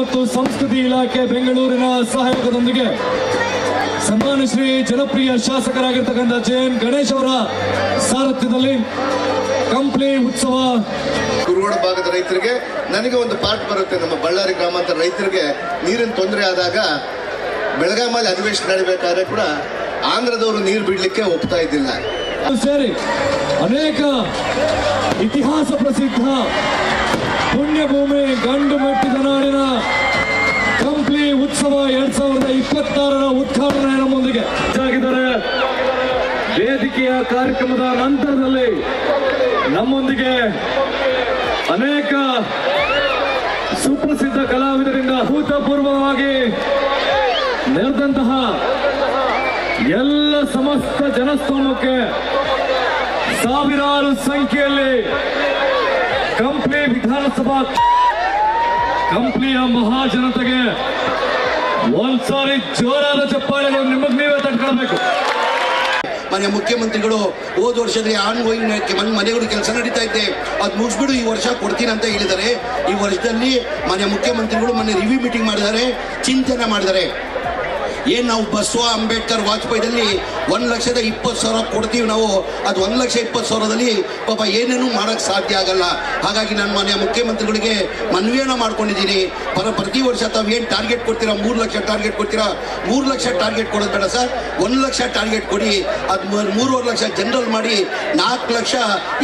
ಮತ್ತು ಸಂಸ್ಕೃತಿ ಇಲಾಖೆ ಬೆಂಗಳೂರಿನ ಸಹಯೋಗದೊಂದಿಗೆ ಸನ್ಮಾನ್ಯ ಶ್ರೀ ಜನಪ್ರಿಯ ಶಾಸಕರಾಗಿರ್ತಕ್ಕಂಥ ಜೆಎನ್ ಗಣೇಶ್ ಅವರ ಸಾರಥ್ಯದಲ್ಲಿ ಕಂಪ್ಲಿ ಉತ್ಸವ. ಕುರುಗೋಡು ಭಾಗದ ರೈತರಿಗೆ ನನಗೆ ಒಂದು ಪಾರ್ಟ್ ಬರುತ್ತೆ. ನಮ್ಮ ಬಳ್ಳಾರಿ ಗ್ರಾಮಾಂತರ ರೈತರಿಗೆ ನೀರಿನ ತೊಂದರೆ ಆದಾಗ ಬೆಳಗಾಮಲ್ಲಿ ಅಧಿವೇಶನ ನಡೀಬೇಕಾದ್ರೆ ಕೂಡ ಆಂಧ್ರದವರು ನೀರು ಬಿಡ್ಲಿಕ್ಕೆ ಒಪ್ತಾ ಇದ್ದಿಲ್ಲ. ಸೇರಿ ಅನೇಕ ಇತಿಹಾಸ ಪ್ರಸಿದ್ಧ ಪುಣ್ಯಭೂಮಿ ಗಂಡು ಮೆಟ್ಟಿದ ನಾಡಿನ ಕಂಪ್ಲಿ ಉತ್ಸವ 2026ರ ಉದ್ಘಾಟನೆ ನಮ್ಮೊಂದಿಗೆ ಆಗಿದ್ದಾರೆ. ವೇದಿಕೆಯ ಕಾರ್ಯಕ್ರಮದ ನಂತರದಲ್ಲಿ ನಮ್ಮೊಂದಿಗೆ ಅನೇಕ ಸುಪ್ರಸಿದ್ಧ ಕಲಾವಿದರಿಂದ ಅಭೂತಪೂರ್ವವಾಗಿ ನೆರೆದಂತಹ ಎಲ್ಲ ಸಮಸ್ತ ಜನಸ್ತೋಮಕ್ಕೆ ಸಾವಿರಾರು ಸಂಖ್ಯೆಯಲ್ಲಿ ಕಂಪ್ಲಿ ವಿಧಾನಸಭಾ ಕಂಪ್ಲಿಯ ಮಹಾಜನತೆಗೆ ಒಂದ್ಸಾರಿ ಜೋರಾದ ಚಪ್ಪಾಳೆಗಳು ನಿಮಗೆ ನೀವೇ ತಟ್ಕೊಳ್ಬೇಕು. ಮಾನ್ಯ ಮುಖ್ಯಮಂತ್ರಿಗಳು ಹೋದ ವರ್ಷದಲ್ಲಿ ಆನ್ಗೋಯಿಂಗ್ ಮನೆಗಳು ಕೆಲಸ ನಡೀತಾ ಇದ್ದೆ, ಅದು ಮುಗಿಸ್ಬಿಡು ಈ ವರ್ಷ ಕೊಡ್ತೀನಿ ಅಂತ ಹೇಳಿದ್ದಾರೆ. ಈ ವರ್ಷದಲ್ಲಿ ಮಾನ್ಯ ಮುಖ್ಯಮಂತ್ರಿಗಳು ಮೊನ್ನೆ ರಿವ್ಯೂ ಮೀಟಿಂಗ್ ಮಾಡಿದ್ದಾರೆ, ಚಿಂತನೆ ಮಾಡಿದ್ದಾರೆ. ಏನು ನಾವು ಬಸವ ಅಂಬೇಡ್ಕರ್ ವಾಜಪೇಯಿದಲ್ಲಿ 1,20,000 ಕೊಡ್ತೀವಿ ನಾವು, ಅದು 1,20,000ದಲ್ಲಿ ಪಾಪ ಏನೇನು ಮಾಡೋಕ್ಕೆ ಸಾಧ್ಯ ಆಗಲ್ಲ. ಹಾಗಾಗಿ ನಾನು ಮಾನ್ಯ ಮುಖ್ಯಮಂತ್ರಿಗಳಿಗೆ ಮನವಿಯನ್ನು ಮಾಡ್ಕೊಂಡಿದ್ದೀನಿ. ಪ್ರತಿ ವರ್ಷ ತಾವು ಏನು ಟಾರ್ಗೆಟ್ ಕೊಡ್ತೀರಾ, 3 ಲಕ್ಷ ಟಾರ್ಗೆಟ್ ಕೊಡ್ತೀರಾ, 3 ಲಕ್ಷ ಟಾರ್ಗೆಟ್ ಕೊಡೋದು ಬೇಡ ಸರ್, 1 ಲಕ್ಷ ಟಾರ್ಗೆಟ್ ಕೊಡಿ. ಅದು 3.5 ಲಕ್ಷ ಜನರಲ್ ಮಾಡಿ 4 ಲಕ್ಷ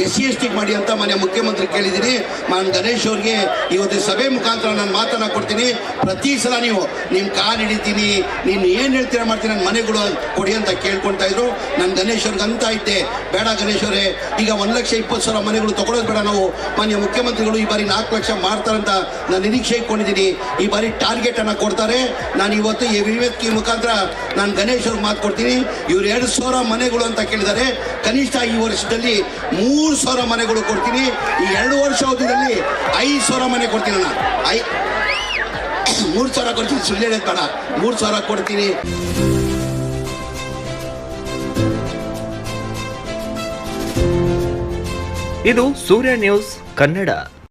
SC/ST ಮಾಡಿ ಅಂತ ಮಾನ್ಯ ಮುಖ್ಯಮಂತ್ರಿ ಕೇಳಿದ್ದೀನಿ. ನಾನು ಗಣೇಶ್ ಅವ್ರಿಗೆ ಇವತ್ತು ಸಭೆ ಮುಖಾಂತರ ನಾನು ಮಾತನ್ನು ಕೊಡ್ತೀನಿ. ಪ್ರತಿ ಸಲ ನೀವು ನಿಮ್ಮ ಕಾಲು ಹಿಡಿತೀನಿ, ನೀನು ಏನು ಹೇಳ್ತೀರಾ ಮಾಡ್ತೀನಿ, ನನ್ನ ಮನೆಗಳು ಕೊಡಿ ಅಂತ ಕೇಳ್ಕೊಳ್ತಾ ಇದ್ರು. ನಾನು ಗಣೇಶ್ ಅವ್ರಿಗೆ ಅಂತ ಇದ್ದೆ, ಬೇಡ ಗಣೇಶ್ ಅವರೇ, ಈಗ 1,20,000 ಮನೆಗಳು ತಗೊಳ್ಳೋದು ಬೇಡ, ನಾವು ಮಾನ್ಯ ಮುಖ್ಯಮಂತ್ರಿಗಳು ಈ ಬಾರಿ 4 ಲಕ್ಷ ಮಾಡ್ತಾರಂತ ನಾನು ನಿರೀಕ್ಷೆ ಇಟ್ಕೊಂಡಿದ್ದೀನಿ. ಈ ಬಾರಿ ಟಾರ್ಗೆಟ್ ಅನ್ನು ಕೊಡ್ತಾರೆ. ನಾನು ಇವತ್ತು ಈ ವೇದಿಕೆ ಮುಖಾಂತರ ನಾನು ಗಣೇಶ್ ಅವ್ರಿಗೆ ಮಾತು ಕೊಡ್ತೀನಿ. ಇವ್ರು 2,000 ಮನೆಗಳು ಅಂತ ಕೇಳಿದ್ದಾರೆ. ಕನಿಷ್ಠ ಈ ವರ್ಷದಲ್ಲಿ 3,000 ಮನೆಗಳು ಕೊಡ್ತೀನಿ. ಈ 2 ವರ್ಷ ಅವಧಿಯಲ್ಲಿ 5,000 ಮನೆ ಕೊಡ್ತೀನಿ. ನಾನು 3,000 ಕೊಡ್ತೀನಿ, ಸುಳ್ಳು ಹೇಳೋದು ಬೇಡ, 3,000 ಕೊಡ್ತೀನಿ. ಇದು ಸೂರ್ಯ ನ್ಯೂಸ್ ಕನ್ನಡ.